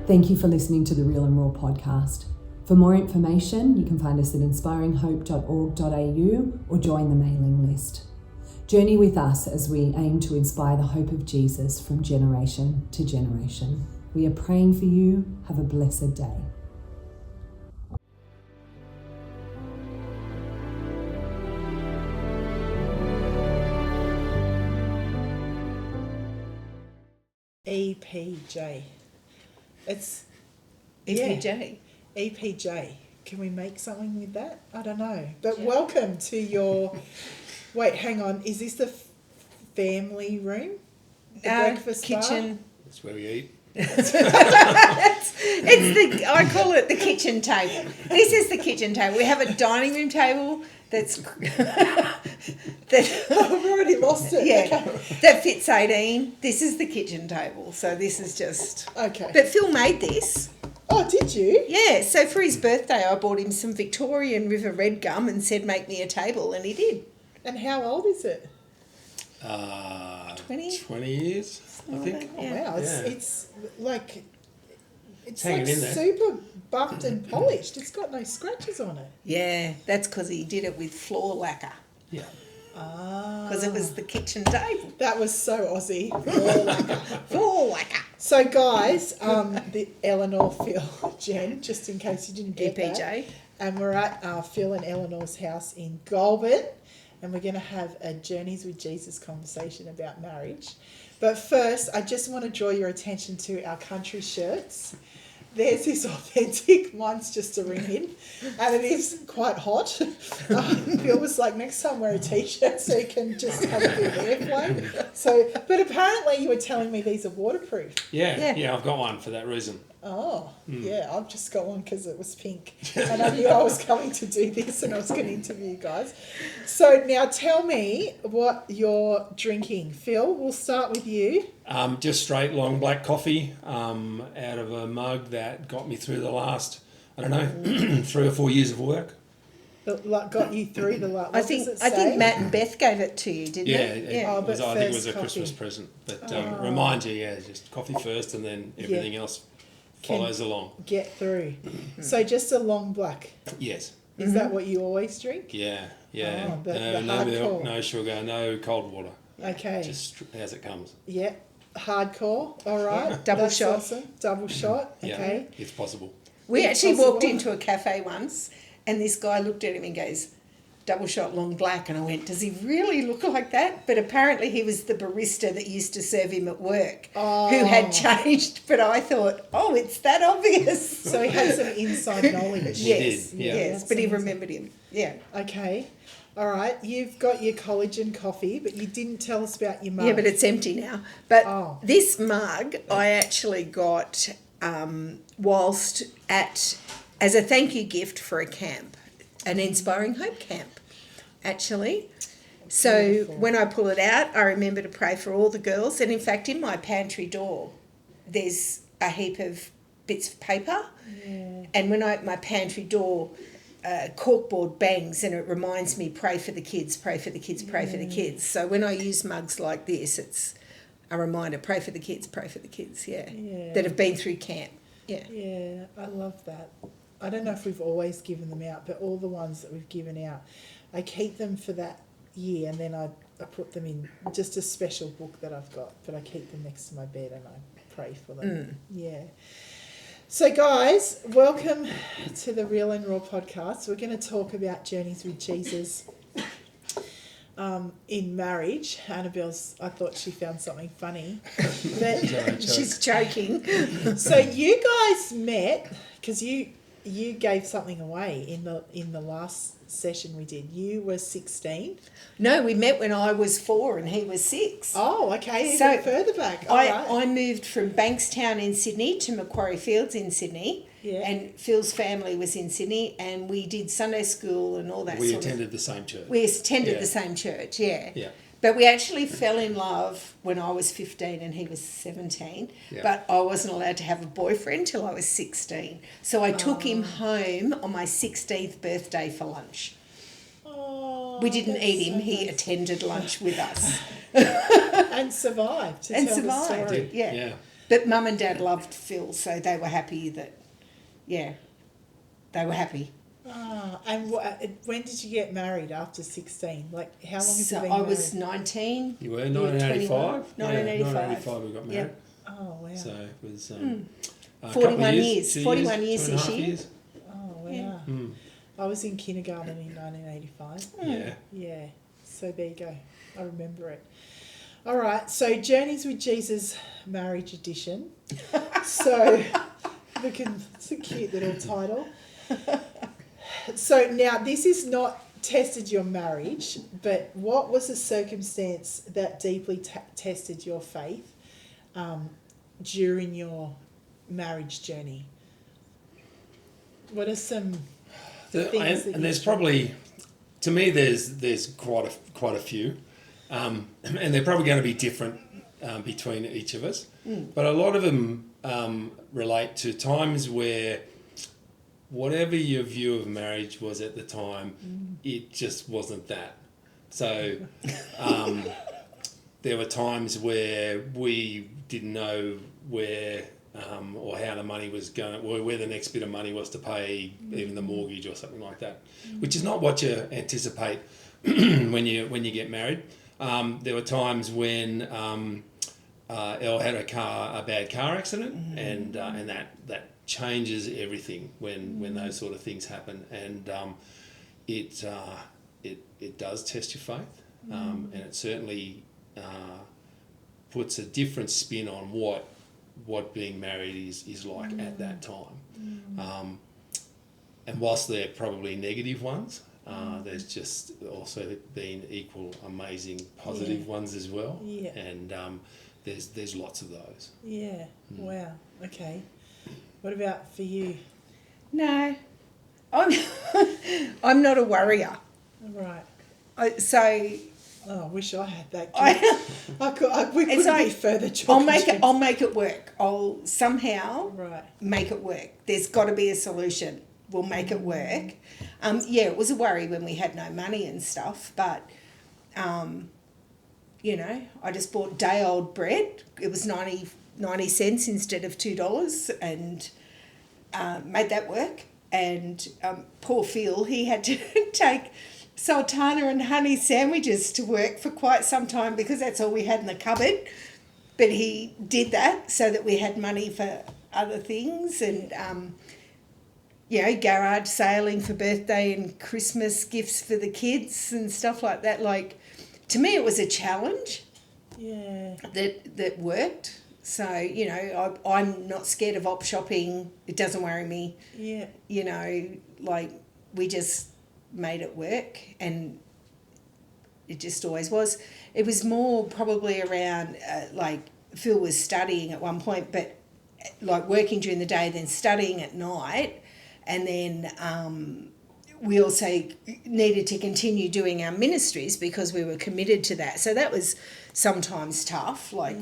Thank you for listening to the Real and Raw podcast. For more information, you can find us at inspiringhope.org.au or join the mailing list. Journey with us as we aim to inspire the hope of Jesus from generation to generation. We are praying for you. Have a blessed day. EPJ. It's EPJ. EPJ. Can we make something with that? I don't know. But welcome to your... Wait, hang on. Is this the family room? The breakfast kitchen. bar? That's where we eat. I call it the kitchen table. This is the kitchen table. We have a dining room table that's I've already lost it. yeah, Okay. that fits 18. This is the kitchen table. So this is just... Okay. But Phil made this. Oh, did you? Yeah, so for his birthday I bought him some Victorian River Red gum and said make me a table, and he did. And how old is it? 20? 20 years, I think. Oh, Yeah. wow. Yeah. It's like... It's Hanging like in there. super buffed and polished. It's got no scratches on it. Yeah, that's because he did it with floor lacquer, Yeah. because it was the kitchen table. That was so Aussie. Floor lacquer. So, guys, the Eleanor, Phil, Jen, just in case you didn't get that. EPJ. And we're at Phil and Eleanor's house in Goulburn, and we're going to have a Journeys with Jesus conversation about marriage. But first, I just want to draw your attention to our country shirts. There's this authentic, mine's just a ring in, and it is quite hot. Phil was like, next time wear a t-shirt so you can just have a bit of airflow. So, but apparently you were telling me these are waterproof. Yeah, I've got one for that reason. Oh, yeah, I've just got one because it was pink. And I knew I was coming to do this and I was going to interview you guys. So now tell me what you're drinking. Phil, we'll start with you. Just straight long black coffee out of a mug that got me through the last, 3 or 4 years of work. That got you through the last. I think Matt and Beth gave it to you, didn't they? Oh, but I think it was a first Christmas coffee. present. But remind you, just coffee first and then everything else follows along. Get through. So just a long black. Yes. Is that what you always drink? Yeah. Oh, the no hardcore. milk, no sugar, no cold water. Okay. Just as it comes. Yeah. Hardcore. All right. Double That's shot. Awesome. Double shot. Yeah, Okay. it's possible. We It's actually walked possible. into a cafe once and this guy looked at him and goes, double shot long black, and I went, does he really look like that? But apparently he was the barista that used to serve him at work who had changed, but I thought, oh, it's that obvious. So he had some inside knowledge. Yes, did, yeah. yes, but he remembered him. Yeah. Okay. All right. You've got your collagen coffee, but you didn't tell us about your mug. Yeah, but it's empty now. But Oh. this mug I actually got whilst as a thank you gift for a camp, an Inspiring Hope camp, actually. So Beautiful. when I pull it out, I remember to pray for all the girls. And in fact, in my pantry door, there's a heap of bits of paper. Yeah. And when I open my pantry door, corkboard bangs and it reminds me, pray for the kids, pray for the kids, pray for the kids. So when I use mugs like this, it's a reminder, pray for the kids, Yeah. that have been through camp. Yeah. Yeah, I love that. I don't know if we've always given them out, but all the ones that we've given out, I keep them for that year, and then I put them in just a special book that I've got, but I keep them next to my bed and I pray for them. Yeah. So guys, welcome to the Real and Raw podcast. We're going to talk about journeys with Jesus in marriage. Annabelle's, I thought she found something funny. But She's joking. so you guys met because you gave something away in the last session we did. You were 16. No, we met when I was 4 and he was 6. Oh, okay. So Even further back. All right. I moved from Bankstown in Sydney to Macquarie Fields in Sydney. Yeah. And Phil's family was in Sydney and we did Sunday school and all that We sort of... attended the same church. We attended Yeah. the same church, yeah. Yeah. But we actually fell in love when I was 15 and he was 17. Yeah. But I wasn't allowed to have a boyfriend till I was 16. So I took him home on my 16th birthday for lunch. Oh, We didn't that's eat him. so He nice. attended lunch with us. And survived. To And tell survived. The story. Yeah. Yeah. But Mum and Dad loved Phil, so they were happy that, yeah, they were happy. And when did you get married after 16? Like, how long have So you been I married? was 19. You were 1985. 1985. 1985 we got married. Yep. Oh, wow. So it was a 41 couple of years. 2 41 years two and a this half year. years. Oh, wow. Yeah. I was in kindergarten in 1985. Yeah. Yeah. So there you go. I remember it. All right. So Journeys with Jesus Marriage Edition. So it's a cute little title. So now this is not tested your marriage, but what was the circumstance that deeply tested your faith during your marriage journey? What are some things that and there's probably, to me, there's quite a few, and they're probably going to be different between each of us. But a lot of them relate to times where whatever your view of marriage was at the time, it just wasn't that. So there were times where we didn't know where or how the money was going, or where the next bit of money was to pay even the mortgage or something like that, which is not what you anticipate when you get married. There were times when Elle had a bad car accident, and that changes everything when those sort of things happen, and it does test your faith, and it certainly puts a different spin on what being married is like at that time. And whilst they're probably negative ones, there's just also been equal amazing positive ones as well. Yeah. And there's lots of those. Yeah. Wow. Okay. What about for you? No, I'm not a worrier. Right. So I wish I had that. I, We couldn't like, be further. I'll make it work. I'll somehow make it work. There's got to be a solution. We'll make it work. Yeah, it was a worry when we had no money and stuff, but you know, I just bought day old bread. It was 90 cents instead of $2, and made that work. And poor Phil, he had to take sultana and honey sandwiches to work for quite some time because that's all we had in the cupboard. But he did that so that we had money for other things, and you know, garage sailing for birthday and Christmas gifts for the kids and stuff like that. Like, to me, it was a challenge. Yeah. That worked. So, you know, I'm not scared of op shopping. It doesn't worry me. Yeah. You know, like, we just made it work, and it just always was. It was more probably around, like, Phil was studying at one point, but like working during the day, then studying at night, and then we also needed to continue doing our ministries because we were committed to that. So that was sometimes tough, like,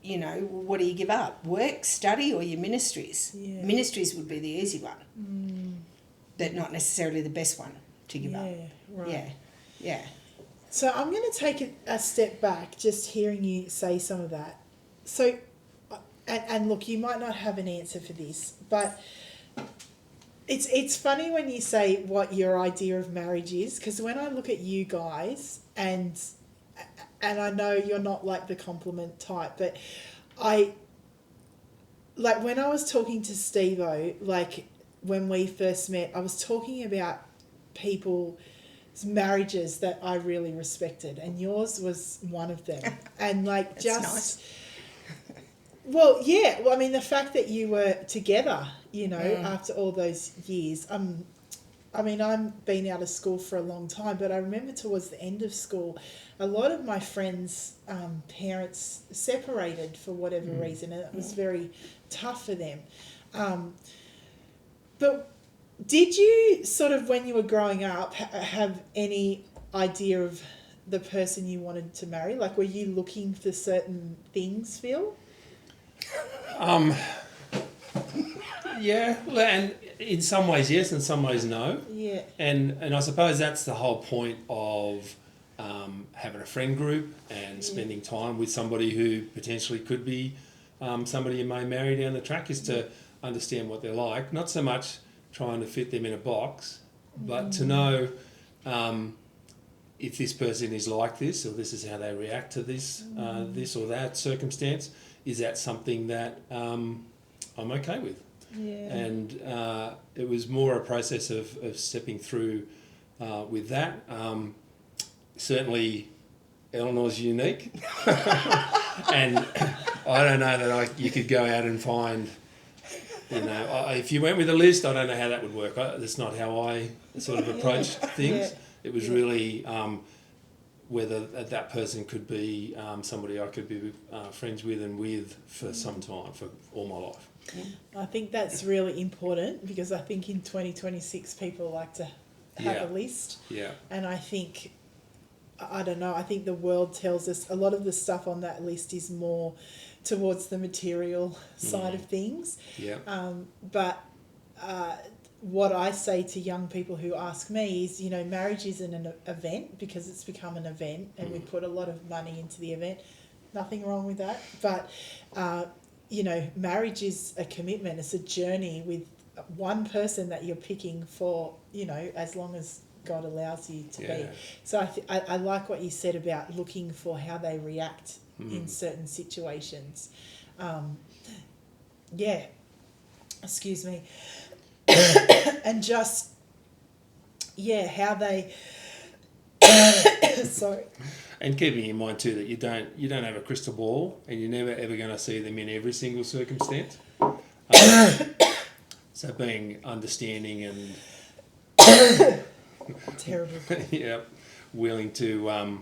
you know, what do you give up? Work, study, or your ministries? Yeah. Ministries would be the easy one, but not necessarily the best one to give up. Right. Yeah. So I'm going to take a step back, just hearing you say some of that. So, and look, you might not have an answer for this, but it's funny when you say what your idea of marriage is, because when I look at you guys, and I know you're not like the compliment type, but like when I was talking to Steve-O, like when we first met, I was talking about people's marriages that I really respected, and yours was one of them. And like, that's just nice. Well, yeah. Well, I mean, the fact that you were together, you know, after all those years. I mean, I've been out of school for a long time, but I remember towards the end of school, a lot of my friends' parents separated for whatever reason, and it was very tough for them. But did you sort of, when you were growing up, have any idea of the person you wanted to marry? Like, were you looking for certain things, Phil? Yeah, and in some ways yes, in some ways no. Yeah. And I suppose that's the whole point of having a friend group and spending time with somebody who potentially could be somebody you may marry down the track, is to understand what they're like. Not so much trying to fit them in a box, but to know if this person is like this, or this is how they react to this, this or that circumstance. Is that something that I'm okay with? Yeah. And it was more a process of stepping through with that. Certainly, Eleanor's unique, and I don't know that you could go out and find. If you went with a list, I don't know how that would work. That's not how I sort of approached things. Yeah. It was really whether that person could be somebody I could be friends with and with for some time, for all my life. I think that's really important, because I think in 2026 people like to have a list. Yeah. And I think, I don't know, I think the world tells us a lot of the stuff on that list is more towards the material side of things. Yeah. But what I say to young people who ask me is, marriage isn't an event, because it's become an event and we put a lot of money into the event. Nothing wrong with that. But, marriage is a commitment. It's a journey with one person that you're picking for, as long as God allows you to be. So I like what you said about looking for how they react in certain situations. Excuse me. And just, how they, sorry. And keeping in mind too that you don't have a crystal ball, and you're never ever going to see them in every single circumstance. So being understanding and Terrible. willing to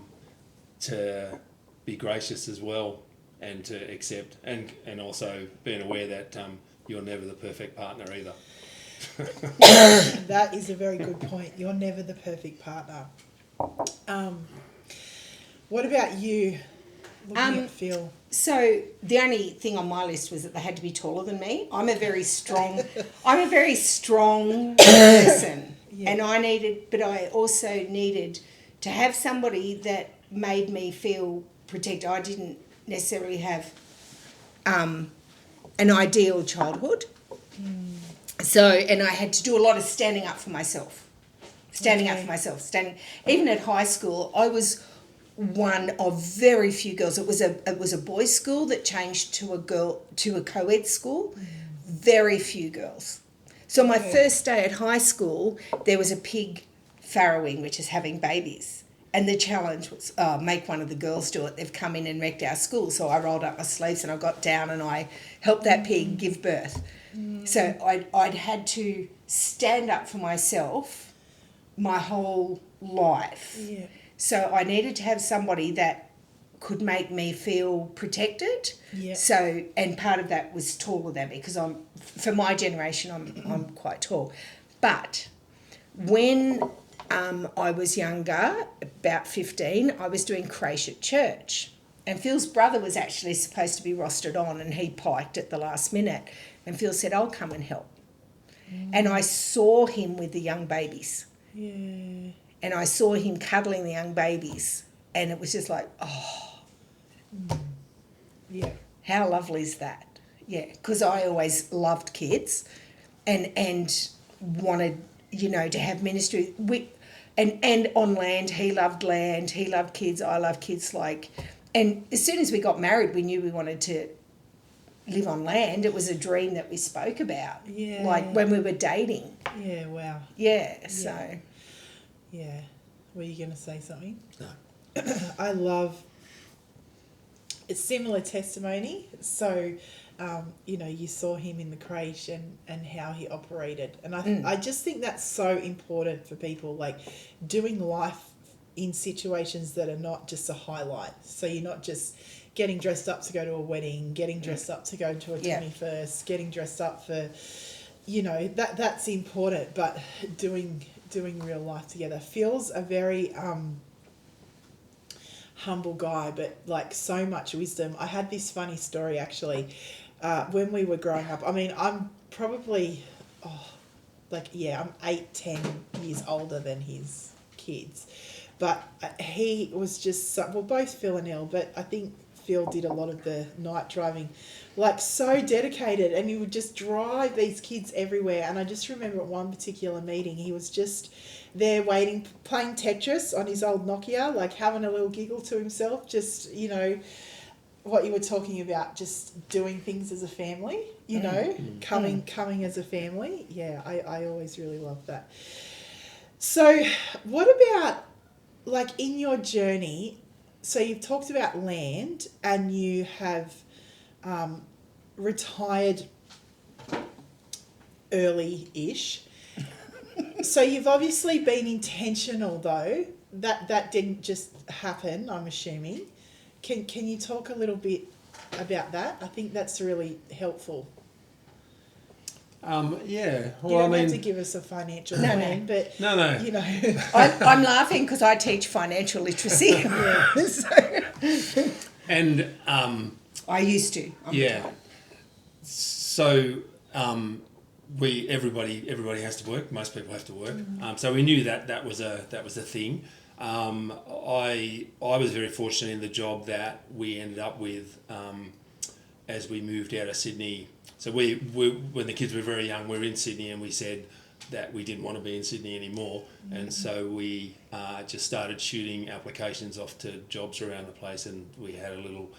be gracious as well, and to accept, and also being aware that you're never the perfect partner either. That is a very good point. You're never the perfect partner. What about you, looking at Phil? So the only thing on my list was that they had to be taller than me. I'm a very strong person, and I also needed to have somebody that made me feel protected. I didn't necessarily have an ideal childhood. So, and I had to do a lot of standing up for myself. Even at high school, I was one of very few girls. It was a boys' school that changed to a co-ed school. Very few girls. So my first day at high school, there was a pig farrowing, which is having babies. And the challenge was, make one of the girls do it. They've come in and wrecked our school. So I rolled up my sleeves and I got down and I helped that pig give birth. So I'd had to stand up for myself my whole life. Yeah. So I needed to have somebody that could make me feel protected. Yeah. So, and part of that was taller than me, because for my generation, I'm quite tall. But when I was younger, about 15, I was doing creche at church. And Phil's brother was actually supposed to be rostered on, and he piked at the last minute. And Phil said, I'll come and help. And I saw him with the young babies. Yeah. And I saw him cuddling the young babies. And it was just like, oh. Yeah. How lovely is that? Yeah, because I always loved kids and wanted, to have ministry. And on land, he loved kids, I love kids. And as soon as we got married, we knew we wanted to live on land. It was a dream that we spoke about. Yeah. Like when we were dating. Yeah, wow. Yeah, so. Yeah. Were you going to say something? No. I love a similar testimony. So, you saw him in the creche and how he operated. And I just think that's so important for people, like doing life in situations that are not just a highlight. So you're not just getting dressed up to go to a wedding, getting dressed up to go to a 21st, getting dressed up for, that's important, but doing real life together. Phil's a very humble guy, but so much wisdom. I had this funny story actually when we were growing up. I mean, I'm probably I'm 8-10 years older than his kids, but he was just both Phil and Elle, but I think Phil did a lot of the night driving, like so dedicated, and he would just drive these kids everywhere. And I just remember at one particular meeting, he was just there waiting, playing Tetris on his old Nokia, like having a little giggle to himself, just, you know, what you were talking about, just doing things as a family, you know, coming as a family. Yeah, I always really love that. So what about, like, in your journey, so you've talked about land and you have retired early-ish. So you've obviously been intentional, though. That didn't just happen, I'm assuming. Can you talk a little bit about that? I think that's really helpful. Yeah. Well, You don't have to give us a financial plan, but No. you know. I'm laughing because I teach financial literacy. And I used to. So everybody has to work. Most people have to work. So we knew that was a thing. I was very fortunate in the job that we ended up with as we moved out of Sydney. So we when the kids were very young, we were in Sydney, and we said that we didn't want to be in Sydney anymore, and so we just started shooting applications off to jobs around the place, and we had a little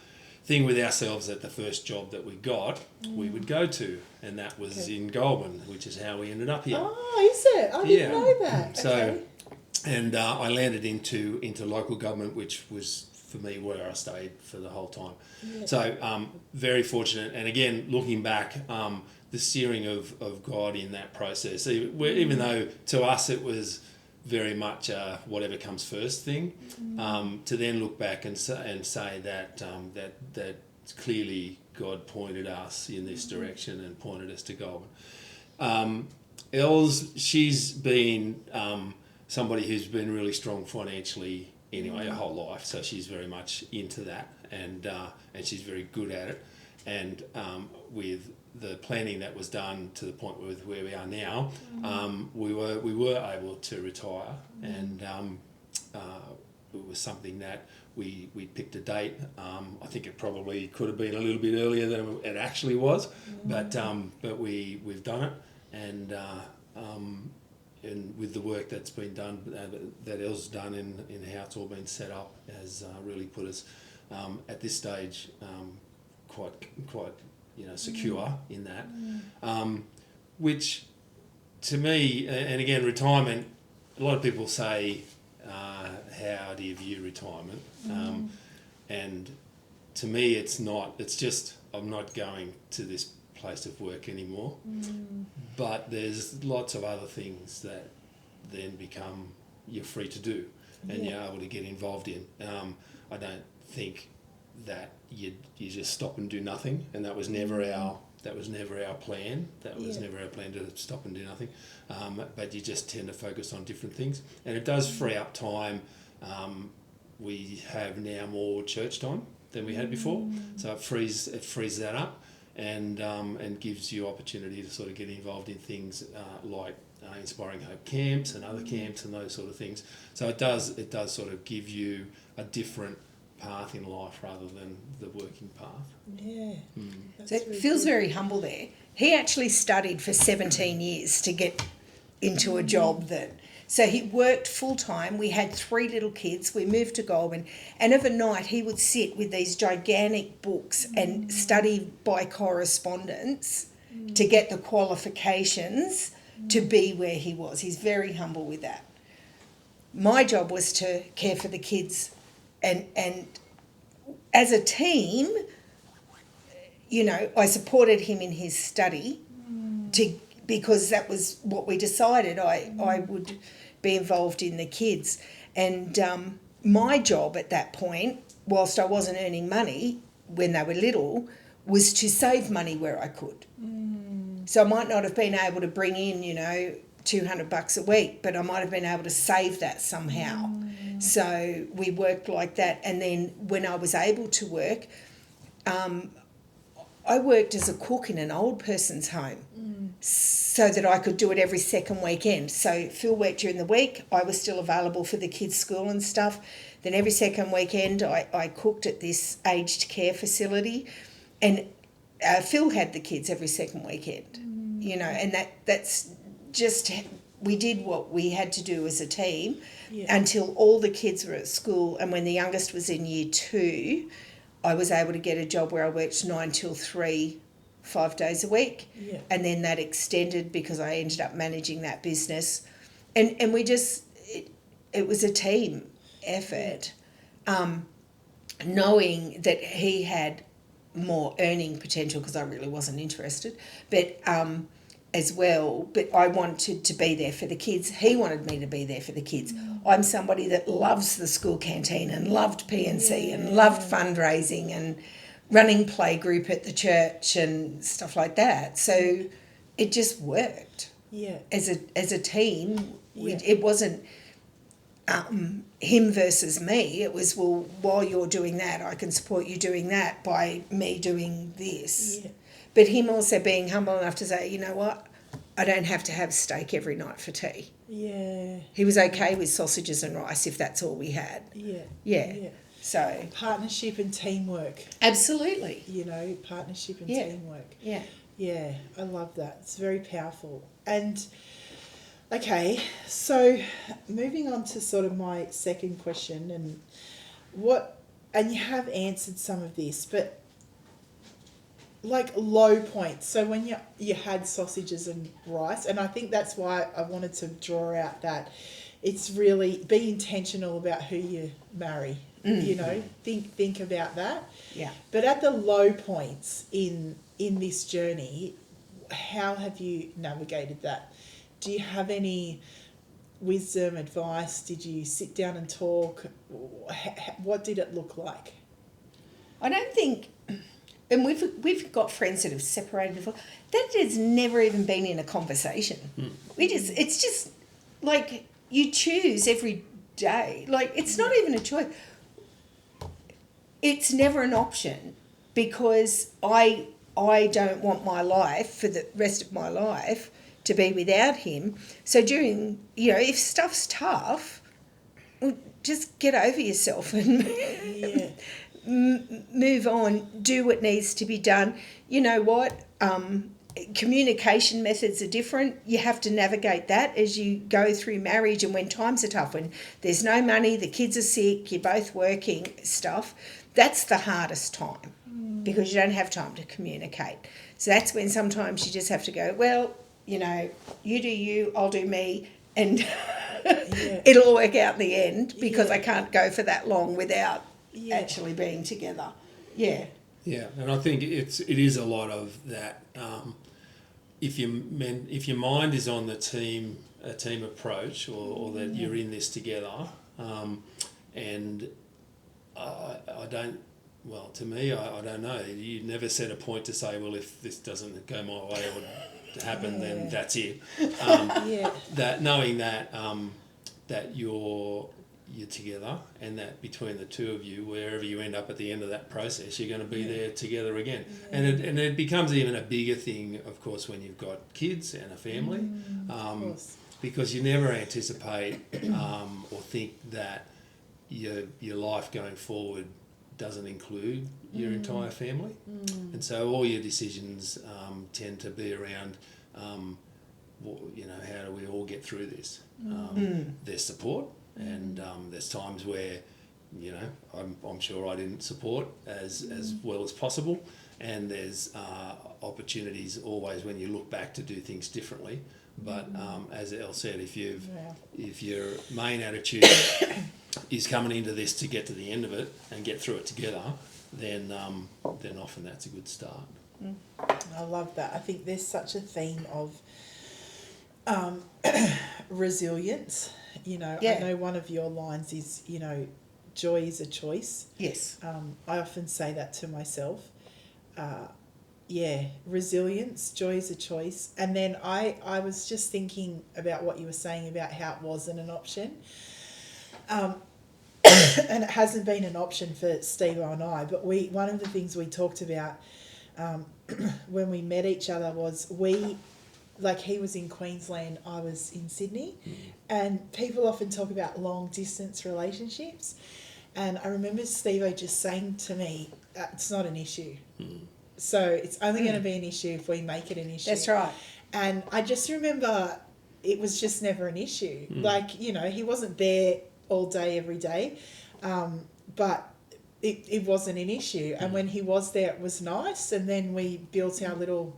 thing with ourselves that the first job that we got, we would go to, and that was in Goulburn, which is how we ended up here. Oh, is it? I didn't know that. So, okay. And I landed into local government, which was for me where I stayed for the whole time. Yeah. So very fortunate, and again, looking back, the steering of God in that process, even though to us it was very much whatever comes first thing, to then look back and say that that clearly God pointed us in this direction and pointed us to Goulburn. Els, she's been somebody who's been really strong financially anyway her whole life, so she's very much into that, and she's very good at it, and with the planning that was done to the point with where we are now, we were able to retire, and it was something that we picked a date. I think it probably could have been a little bit earlier than it actually was, but we've done it, and with the work that's been done, that Els done in how it's all been set up, has really put us at this stage quite secure in that, which to me, and again, retirement, a lot of people say, how do you view retirement? And to me, it's just, I'm not going to this place of work anymore, but there's lots of other things that then become, you're free to do, and you're able to get involved in. I don't think that you just stop and do nothing, and that was never our plan. That was never our plan, to stop and do nothing. But you just tend to focus on different things, and it does free up time. We have now more church time than we had before, so it frees that up, and gives you opportunity to sort of get involved in things like Inspiring Hope camps and other camps and those sort of things. So it does sort of give you a different path in life rather than the working path. Yeah. So it feels very humble there. He actually studied for 17 years to get into a job that... So he worked full-time. We had 3 little kids. We moved to Goulburn. And overnight he would sit with these gigantic books and study by correspondence to get the qualifications to be where he was. He's very humble with that. My job was to care for the kids. And as a team, I supported him in his study because that was what we decided. I would be involved in the kids. And my job at that point, whilst I wasn't earning money when they were little, was to save money where I could. So I might not have been able to bring in, $200 a week, but I might have been able to save that somehow. So we worked like that. And then when I was able to work, I worked as a cook in an old person's home so that I could do it every second weekend. So Phil worked during the week. I was still available for the kids' school and stuff. Then every second weekend I cooked at this aged care facility, and Phil had the kids every second weekend, you know, and that's just, we did what we had to do as a team until all the kids were at school. And when the youngest was in year 2, I was able to get a job where I worked 9 till 3, 5 days a week. Yeah. And then that extended because I ended up managing that business. And we just, it was a team effort, knowing that he had more earning potential because I really wasn't interested, but as well, but I wanted to be there for the kids. He wanted me to be there for the kids. I'm somebody that loves the school canteen and loved P&C and loved fundraising and running playgroup at the church and stuff like that. So it just worked. Yeah. As a team, it wasn't him versus me. It was, well, while you're doing that, I can support you doing that by me doing this. Yeah. But him also being humble enough to say, you know what, I don't have to have steak every night for tea. Yeah. He was okay with sausages and rice if that's all we had. Yeah. Yeah. So partnership and teamwork. absolutely. You know, partnership and teamwork. Yeah. Yeah, I love that. It's very powerful. And okay, so moving on to sort of my second question, and you have answered some of this, but like low points. So when you had sausages and rice, and I think that's why I wanted to draw out that it's really be intentional about who you marry. You know, think about that. Yeah. But at the low points in this journey, how have you navigated that? Do you have any wisdom, advice? Did you sit down and talk? What did it look like? I don't think, and we've got friends that have separated before. That has never even been in a conversation. It's just like you choose every day. Like it's not even a choice. It's never an option because I don't want my life for the rest of my life to be without him. So during, you know, if stuff's tough, well, just get over yourself and move on, do what needs to be done. You know what? Communication methods are different. You have to navigate that as you go through marriage, and when times are tough, when there's no money, the kids are sick, you're both working, stuff, that's the hardest time because you don't have time to communicate. So that's when sometimes you just have to go, well, you know, you do you, I'll do me, and it'll work out in the end because I can't go for that long without actually being together. Yeah. Yeah, and I think it is a lot of that. If your mind is on a team approach, or that you're in this together, and I don't. Well, to me, I don't know. You never set a point to say, well, if this doesn't go my way or happen, then that's it. That knowing that that you're together, and that between the two of you, wherever you end up at the end of that process, you're going to be there together again. And it becomes even a bigger thing, of course, when you've got kids and a family, because you never anticipate or think that your life going forward doesn't include your entire family. And so all your decisions tend to be around, you know, how do we all get through this? There's support. And there's times where, you know, I'm sure I didn't support as well as possible, and there's opportunities always when you look back to do things differently. But as Elle said, if your main attitude is coming into this to get to the end of it and get through it together, then often that's a good start. I love that. I think there's such a theme of resilience. You know, I know one of your lines is, you know, joy is a choice. Yes. I often say that to myself. Resilience, joy is a choice. And then I was just thinking about what you were saying about how it wasn't an option. And it hasn't been an option for Steve and I, but one of the things we talked about when we met each other was he was in Queensland, I was in Sydney, and people often talk about long distance relationships, And I remember Steve-O just saying to me, it's not an issue. So it's only going to be an issue if we make it an issue. That's right. And I just remember it was just never an issue. Like, you know, he wasn't there all day, every day, but it wasn't an issue. And when he was there, it was nice. And then we built our little,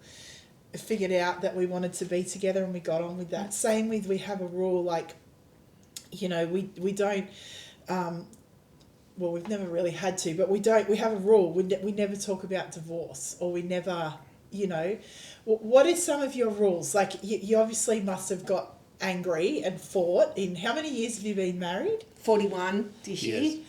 figured out that we wanted to be together, and we got on with that. Same with, we have a rule, like, you know, we don't, well, we've never really had to, but we have a rule. We never talk about divorce, or we never, you know. What are some of your rules? Like, you obviously must have got angry and fought. In how many years have you been married? 41 this year.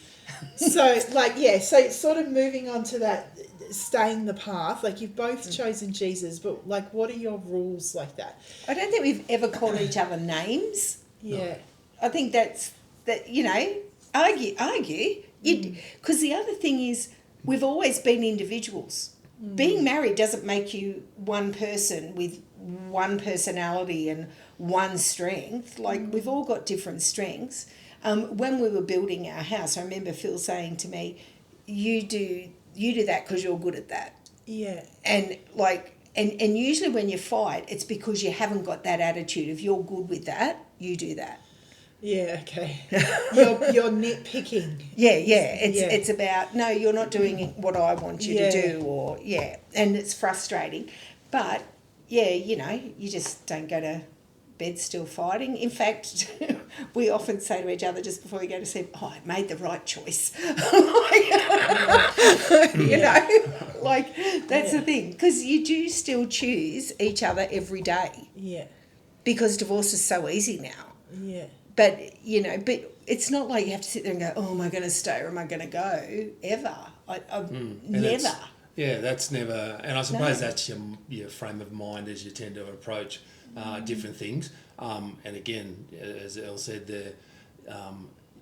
So, like, yeah, so sort of moving on to that, staying the path, like, you've both chosen Jesus, but, like, what are your rules like that? I don't think we've ever called each other names. Yeah. I think that, you know, argue. Because the other thing is, we've always been individuals. Being married doesn't make you one person with one personality and one strength. Like, we've all got different strengths. When we were building our house, I remember Phil saying to me, you do that because you're good at that. Yeah. And like, and usually when you fight, it's because you haven't got that attitude. If you're good with that, you do that. Yeah, okay. You're nitpicking. Yeah. It's about, no, you're not doing what I want you to do, or and it's frustrating. But yeah, you know, you just don't go to bed still fighting. In fact, we often say to each other just before we go to sleep, I made the right choice. You know, like, that's the thing. Because you do still choose each other every day. Yeah. Because divorce is so easy now. Yeah. But, you know, but it's not like you have to sit there and go, oh, am I going to stay or am I going to go? Ever. I've never. Yeah, that's never... And I suppose that's your frame of mind as you tend to approach different things. And again, as Elle said there,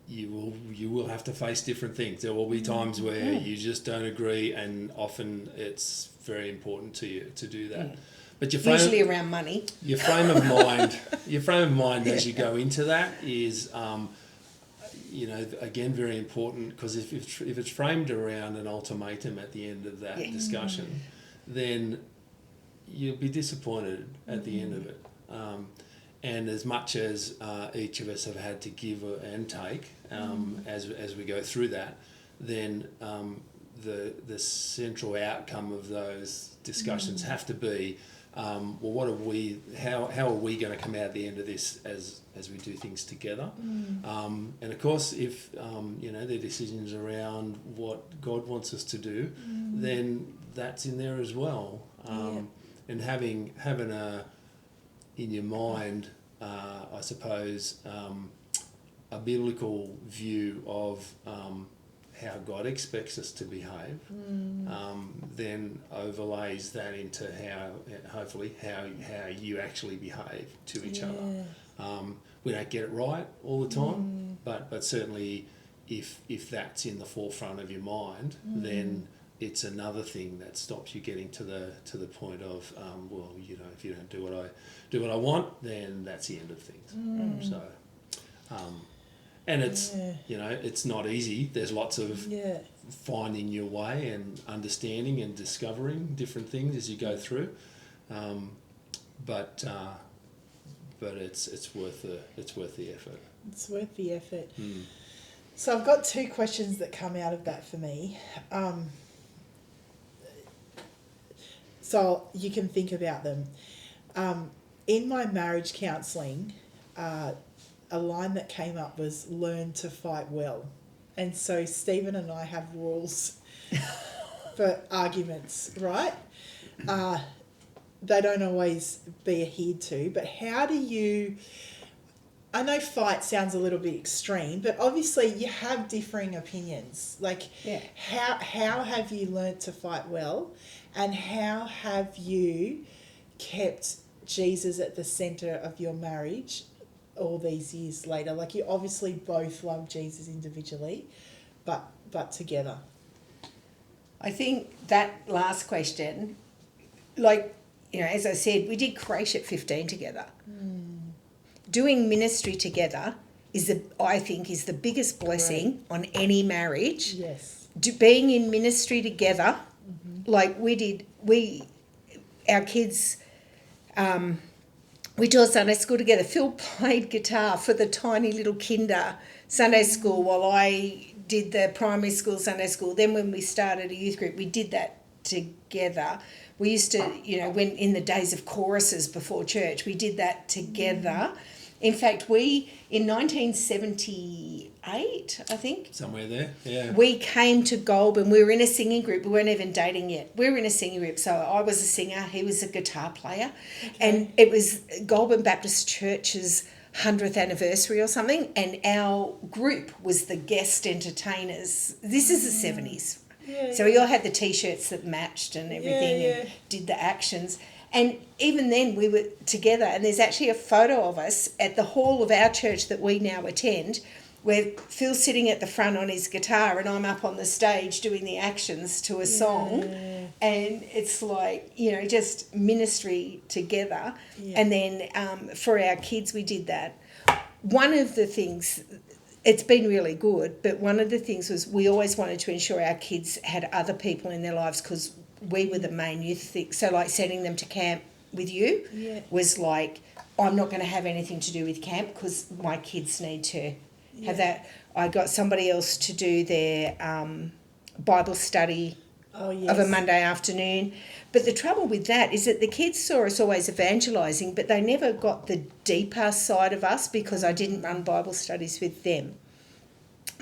you will have to face different things. There will be times where you just don't agree, and often it's very important to you to do that. But usually around money. Your frame of mind as you go into that is, you know, again, very important, because if it's framed around an ultimatum at the end of that discussion, then you'll be disappointed at the end of it. And as much as each of us have had to give and take as we go through that, then the central outcome of those discussions have to be, well, what are we? How are we going to come out at the end of this as we do things together? And of course, if you know, there are decisions around what God wants us to do, then that's in there as well. And having a in your mind, I suppose, a biblical view of how God expects us to behave, then overlays that into how you actually behave to each other. We don't get it right all the time, but certainly if that's in the forefront of your mind, then it's another thing that stops you getting to the point of, well, you know, if you don't do what I want, then that's the end of things. So, and it's you know, it's not easy. There's lots of finding your way and understanding and discovering different things as you go through, but it's worth the effort. It's worth the effort. So I've got two questions that come out of that for me. So you can think about them. In my marriage counselling, a line that came up was learn to fight well. And so Stephen and I have rules for arguments, right? They don't always be adhered to, but how do you... I know fight sounds a little bit extreme, but obviously you have differing opinions. Like, how have you learnt to fight well, and how have you kept Jesus at the centre of your marriage all these years later? Like, you obviously both love Jesus individually, but together. I think that last question, like, you know, as I said, we did creche at 15 together. Doing ministry together I think is the biggest blessing on any marriage. Yes. Being in ministry together, like our kids, we taught Sunday school together. Phil played guitar for the tiny little kinder Sunday school while I did the primary school Sunday school. Then when we started a youth group, we did that together. We used to, when in the days of choruses before church, we did that together. In fact, in 1978, I think. Somewhere there, yeah. We came to Goulburn. We were in a singing group. We weren't even dating yet. We were in a singing group. So I was a singer. He was a guitar player. Okay. And it was Goulburn Baptist Church's 100th anniversary or something. And our group was the guest entertainers. This is the 70s. Yeah, so we all had the T-shirts that matched and everything and did the actions. And even then we were together, and there's actually a photo of us at the hall of our church that we now attend, where Phil's sitting at the front on his guitar and I'm up on the stage doing the actions to a song. And it's like, just ministry together. Yeah. And then for our kids, we did that. One of the things, it's been really good, but one of the things was we always wanted to ensure our kids had other people in their lives because we were the main youth thing. So like sending them to camp with you was like, I'm not going to have anything to do with camp because my kids need to have that. I got somebody else to do their Bible study of a Monday afternoon. But the trouble with that is that the kids saw us always evangelising, but they never got the deeper side of us because I didn't run Bible studies with them.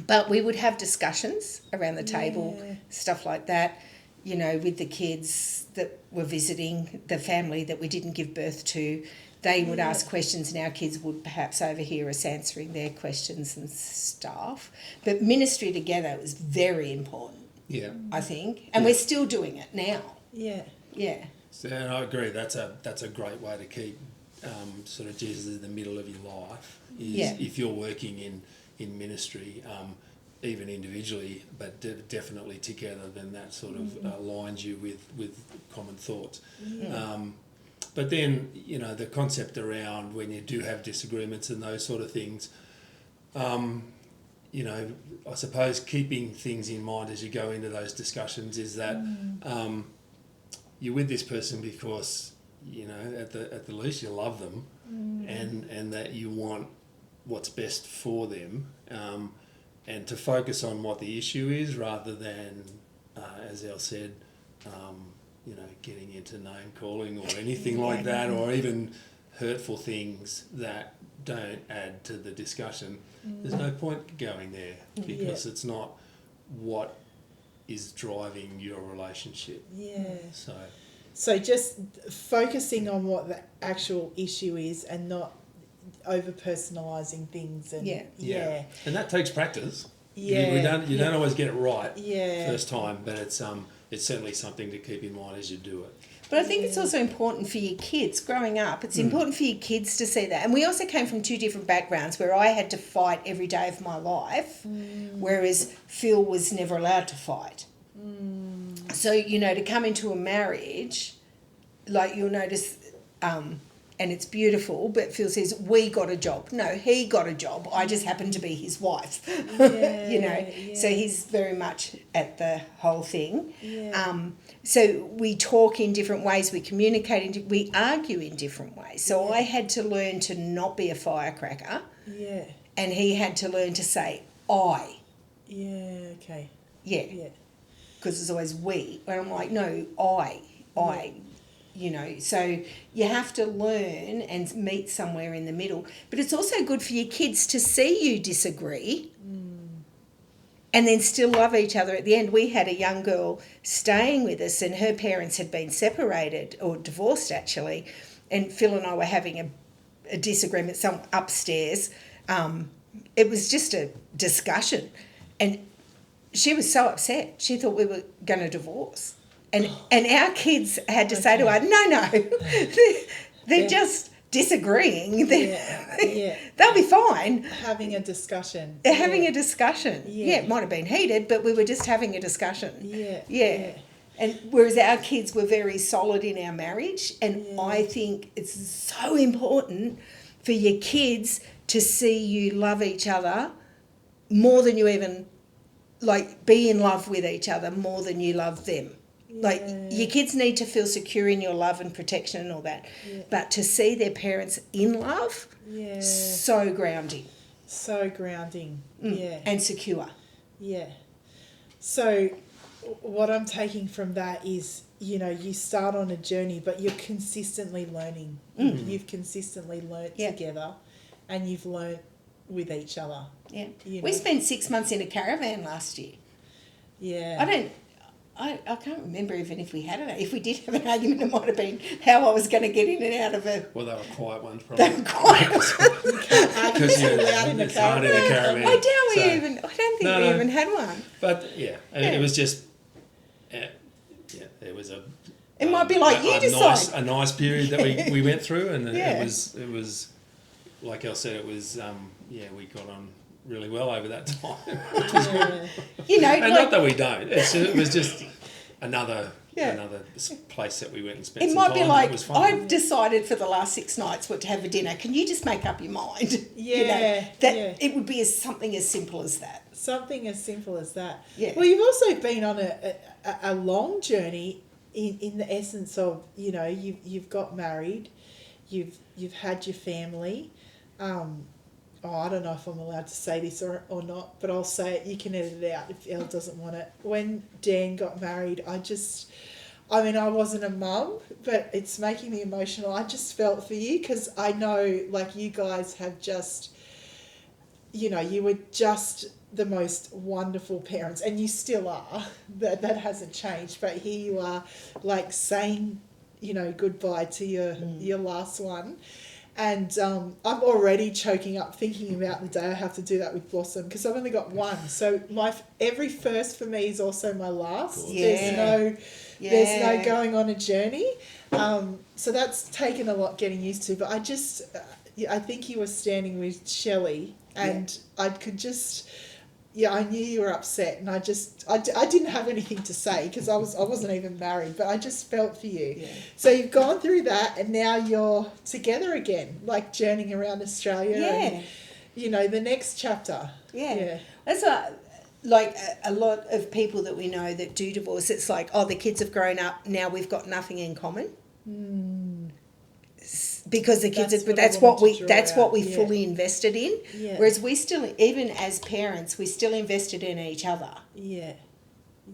But we would have discussions around the table, stuff like that, with the kids that were visiting, the family that we didn't give birth to. They would ask questions and our kids would perhaps overhear us answering their questions and stuff. But ministry together was very important, I think. And we're still doing it now. Yeah. So and I agree, that's a great way to keep sort of Jesus in the middle of your life. If you're working in ministry, even individually, but definitely together, then that sort of aligns you with common thoughts. But then, the concept around when you do have disagreements and those sort of things, I suppose keeping things in mind as you go into those discussions is that you're with this person because, at the least you love them and that you want what's best for them. And to focus on what the issue is rather than, as Elle said, getting into name calling or anything like that, or even hurtful things that don't add to the discussion. There's no point going there because it's not what is driving your relationship. So just focusing on what the actual issue is and not over personalising things and and that takes practice. You don't always get it right first time, but it's certainly something to keep in mind as you do it. But I think it's also important for your kids growing up. It's important for your kids to see that. And we also came from two different backgrounds where I had to fight every day of my life, whereas Phil was never allowed to fight. So, to come into a marriage, like you'll notice, and it's beautiful, but Phil says, we got a job. No, he got a job. I just happened to be his wife, So he's very much at the whole thing. So we talk in different ways, we communicate, we argue in different ways. So I had to learn to not be a firecracker. And he had to learn to say, I. Because it's always we. And I'm like, no, I. So you have to learn and meet somewhere in the middle. But it's also good for your kids to see you disagree and then still love each other at the end. We had a young girl staying with us and her parents had been separated or divorced actually, and Phil and I were having a disagreement upstairs. It was just a discussion and she was so upset. She thought we were going to divorce. And our kids had to say to her, no, they're just disagreeing. They'll be fine. Having a discussion. Having a discussion. It might have been heated, but we were just having a discussion. And whereas our kids were very solid in our marriage, and I think it's so important for your kids to see you love each other more than you even, like, be in love with each other more than you love them. Like, your kids need to feel secure in your love and protection and all that. Yeah. But to see their parents in love, so grounding. So grounding. Yeah. And secure. Yeah. So what I'm taking from that is, you know, you start on a journey, but you're consistently learning. You've consistently learnt together, and you've learnt with each other. Yeah. You We know. spent 6 months in a caravan last year. Yeah. I can't remember even if we had it. If we did have an argument, it might have been how I was going to get in and out of a... Well, they were quiet ones, probably. They were quiet. Because it's hard in a caravan. I don't think we even had one. But it was just, there was a. It might be like you decide. A nice period that we went through, and Yeah. it was, like I said, it was we got on really well over that time, which was good. You know, And like, not that we don't. It was just another place that we went and spent. it some might time, be and like, it was fun. I've decided for the last 6 nights what to have for dinner. Can you just make up your mind? Yeah, It would be something as simple as that. Something as simple as that. Yeah. Well, you've also been on a long journey in the essence of, you know, you've got married, you've had your family. I don't know if I'm allowed to say this or not, but I'll say it. You can edit it out if Elle doesn't want it. When Dan got married, I wasn't a mum, but it's making me emotional. I just felt for you because I know, like, you guys have just, you know, you were just the most wonderful parents, and you still are. That hasn't changed. But here you are, like, saying, you know, goodbye to your last one. And I'm already choking up thinking about the day I have to do that with Blossom, because I've only got one. So every first for me is also my last. Yeah. There's no going on a journey. So that's taken a lot getting used to. But I think you were standing with Shelley, and I could just... Yeah, I knew you were upset, and I didn't have anything to say because I wasn't even married, but I just felt for you. Yeah. So you've gone through that, and now you're together again, like journeying around Australia. Yeah. And, you know, the next chapter. Yeah. That's like a lot of people that we know that do divorce. It's like, oh, the kids have grown up, now we've got nothing in common. Because the kids, that's what we fully invested in. Yeah. Whereas we still, even as parents, we still invested in each other. Yeah.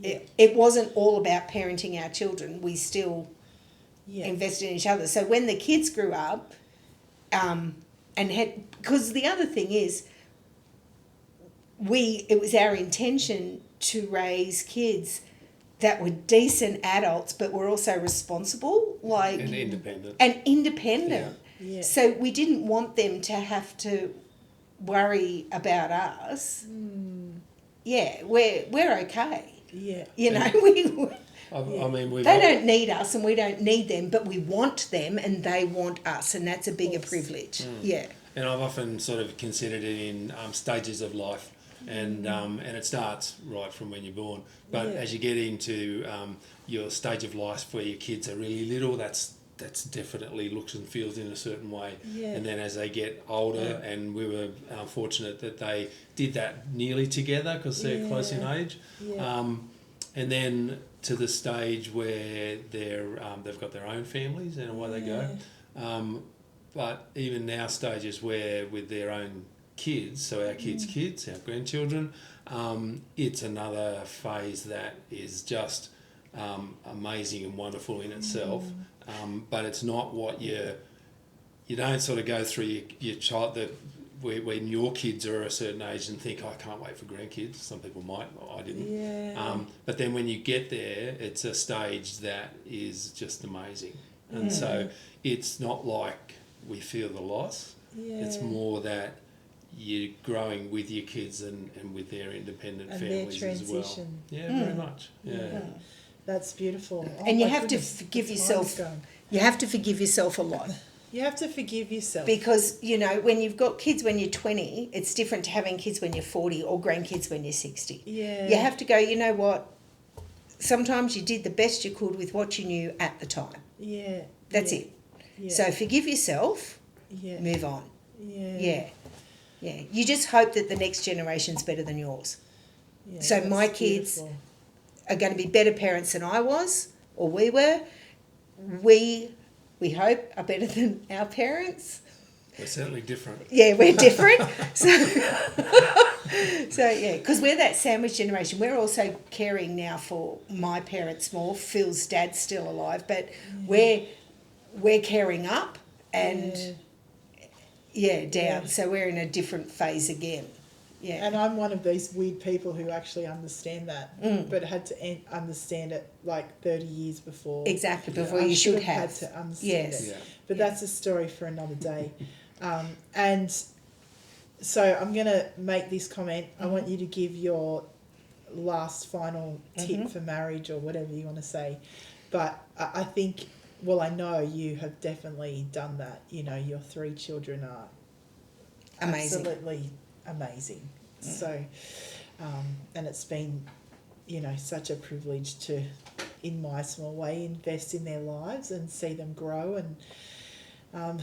It wasn't all about parenting our children. We still invested in each other. So when the kids grew up, because the other thing is, it was our intention to raise kids that were decent adults, but were also responsible, like, and independent. Yeah. So we didn't want them to have to worry about us. Yeah, we're okay. Yeah, you know, they don't need us, and we don't need them, but we want them, and they want us, and that's a bigger privilege. Yeah. And I've often sort of considered it in stages of life. And it starts right from when you're born. But as you get into your stage of life where your kids are really little, that's definitely looks and feels in a certain way. Yeah. And then as they get older, and we were fortunate that they did that nearly together because they're close in age. Yeah. And then to the stage where they've got their own families and away they go. But even now stages where with their own kids, so our kids, our grandchildren, it's another phase that is just amazing and wonderful in itself. But it's not what you don't sort of go through your child when your kids are a certain age and think, I can't wait for grandkids. Some people might, I didn't. Yeah. But then when you get there, it's a stage that is just amazing. And so it's not like we feel the loss. Yeah. It's more that you're growing with your kids and with their independent families as well. Yeah, very much. Yeah. That's beautiful. And you have to forgive yourself. You have to forgive yourself a lot. You have to forgive yourself. Because, you know, when you've got kids when you're 20, it's different to having kids when you're 40 or grandkids when you're 60. Yeah. You have to go, you know what, sometimes you did the best you could with what you knew at the time. Yeah. That's it. Yeah. So forgive yourself, move on. Yeah. Yeah, you just hope that the next generation's better than yours. Yeah, So that's my kids beautiful. are going to be better parents than I was, or we were. We hope are better than our parents. We're certainly different. Yeah, we're different. so yeah, because we're that sandwich generation. We're also caring now for my parents more. Phil's dad's still alive, but we're caring up and down. Yeah. So we're in a different phase again. Yeah. And I'm one of these weird people who actually understand that, but had to understand it like 30 years before. Exactly, before I you should had have. to understand Yes. it. Yeah. But that's a story for another day. And so I'm going to make this comment. I want you to give your last final tip for marriage or whatever you want to say. But I think, well, I know you have definitely done that. You know, your 3 children are Amazing. absolutely amazing. So, and it's been, you know, such a privilege to, in my small way, invest in their lives and see them grow and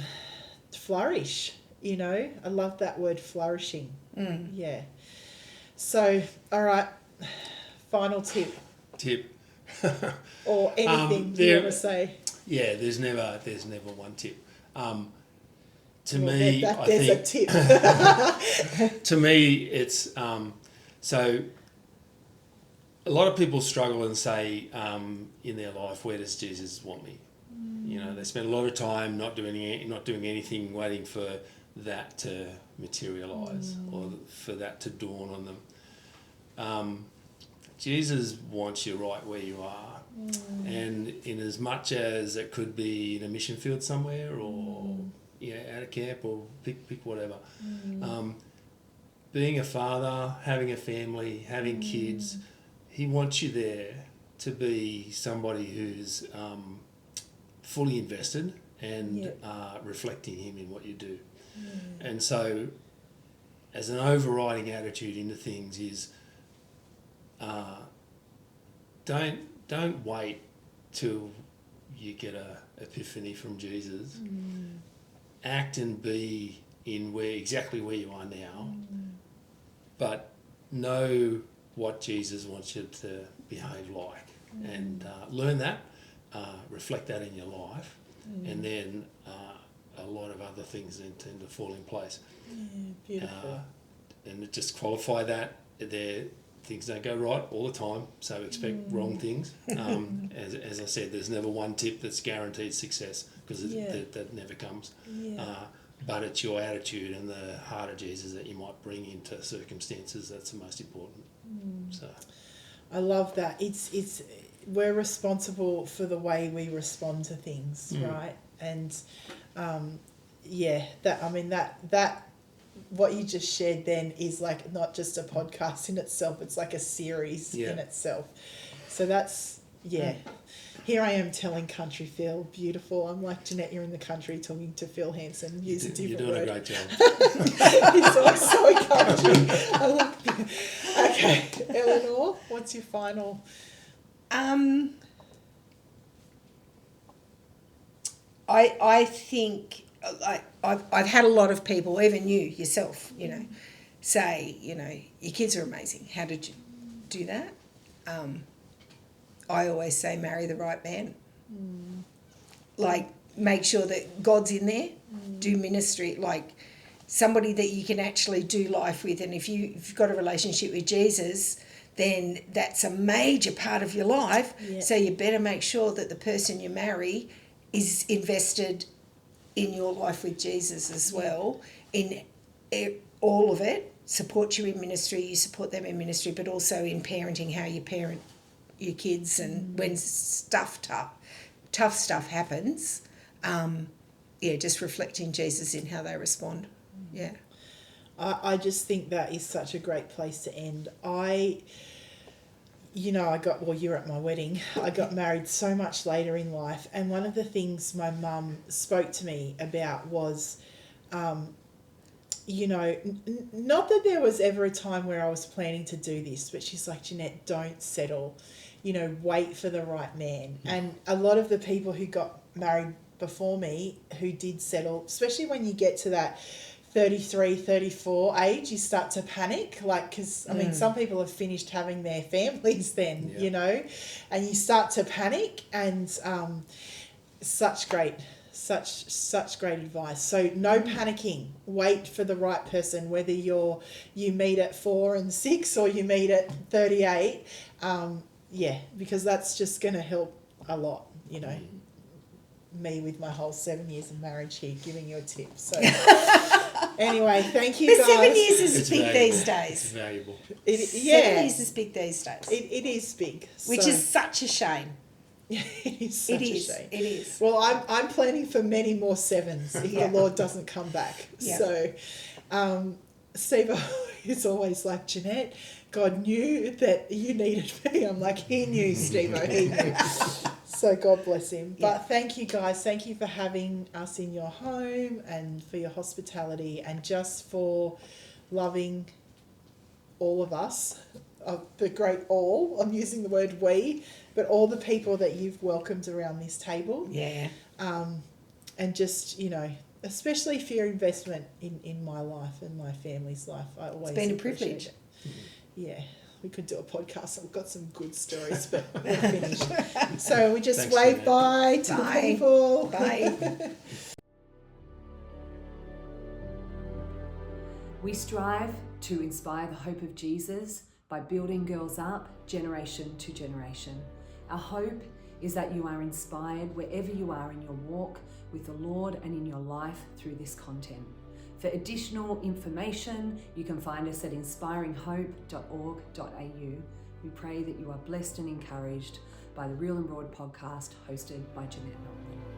flourish. You know, I love that word, flourishing. Yeah. So, all right, final tip or anything you want to say. Yeah, there's never one tip. To Well, me, there's a tip. to me, it's so. A lot of people struggle and say in their life, "Where does Jesus want me?" You know, they spend a lot of time not doing anything, waiting for that to materialise or for that to dawn on them. Jesus wants you right where you are, and in as much as it could be in a mission field somewhere or at a camp or pick whatever. Being a father, having a family, having kids, he wants you there to be somebody who's fully invested and reflecting him in what you do. And so, as an overriding attitude into things is, don't wait till you get a epiphany from Jesus. Act and be in exactly where you are now, but know what Jesus wants you to behave like, and learn that, reflect that in your life, and then a lot of other things then tend to fall in place. Beautiful. And just qualify that things don't go right all the time, so expect wrong things. As I said, there's never one tip that's guaranteed success, because that never comes. But it's your attitude and the heart of Jesus that you might bring into circumstances that's the most important. So I love that. It's we're responsible for the way we respond to things, right? And that what you just shared then is like not just a podcast in itself, it's like a series in itself. So that's Here I am telling country Phil, beautiful. I'm like, Jeanette, you're in the country talking to Phil Hanson. Use a different word. You're doing a great job. He's always so country. I love it. Okay, Eleanor, what's your final? I think I've had a lot of people, even you yourself, say, your kids are amazing. How did you do that? I always say marry the right man. Like, make sure that God's in there, do ministry, like somebody that you can actually do life with. And if you've got a relationship with Jesus, then that's a major part of your life. So you better make sure that the person you marry is invested in your life with Jesus as well, in all of it. Support you in ministry, you support them in ministry, but also in parenting, how you parent your kids, and when tough stuff happens, just reflecting Jesus in how they respond. I just think that is such a great place to end. You're at my wedding. I got married so much later in life, and one of the things my mum spoke to me about was, not that there was ever a time where I was planning to do this, but she's like, Jeanette, don't settle, wait for the right man. And a lot of the people who got married before me who did settle, especially when you get to that 33, 34 age, you start to panic, like, because I mean, some people have finished having their families then, you know, and you start to panic, and such great advice. So no panicking, wait for the right person, whether you meet at 4 and 6 or you meet at 38, because that's just going to help a lot, you know. Me with my whole 7 years of marriage here, giving you a tip. So anyway, thank you, But guys. 7 years is It's big valuable. these days. It's valuable. 7 years is big these days. It is big, which so- is such a shame. it is such It a is. shame. It is. Well, I'm planning for many more 7s if the Lord doesn't come back. Yeah. So, Steve is always like, Jeanette, God knew that you needed me. I'm like, he knew, Steve, he knew. So God bless him. Yeah. But thank you, guys. Thank you for having us in your home and for your hospitality and just for loving all of us, the great all. I'm using the word we, but all the people that you've welcomed around this table. Yeah. And just, you know, especially for your investment in my life and my family's life. I always It's been a appreciate privilege. it. Yeah. We could do a podcast. I've got some good stories, but we're finished. So we just Thanks, wave Jeanette. bye to the Bye. people. Bye. We strive to inspire the hope of Jesus by building girls up generation to generation. Our hope is that you are inspired wherever you are in your walk with the Lord and in your life through this content. For additional information, you can find us at inspiringhope.org.au. We pray that you are blessed and encouraged by the Real and Broad podcast hosted by Jeanette Nolan.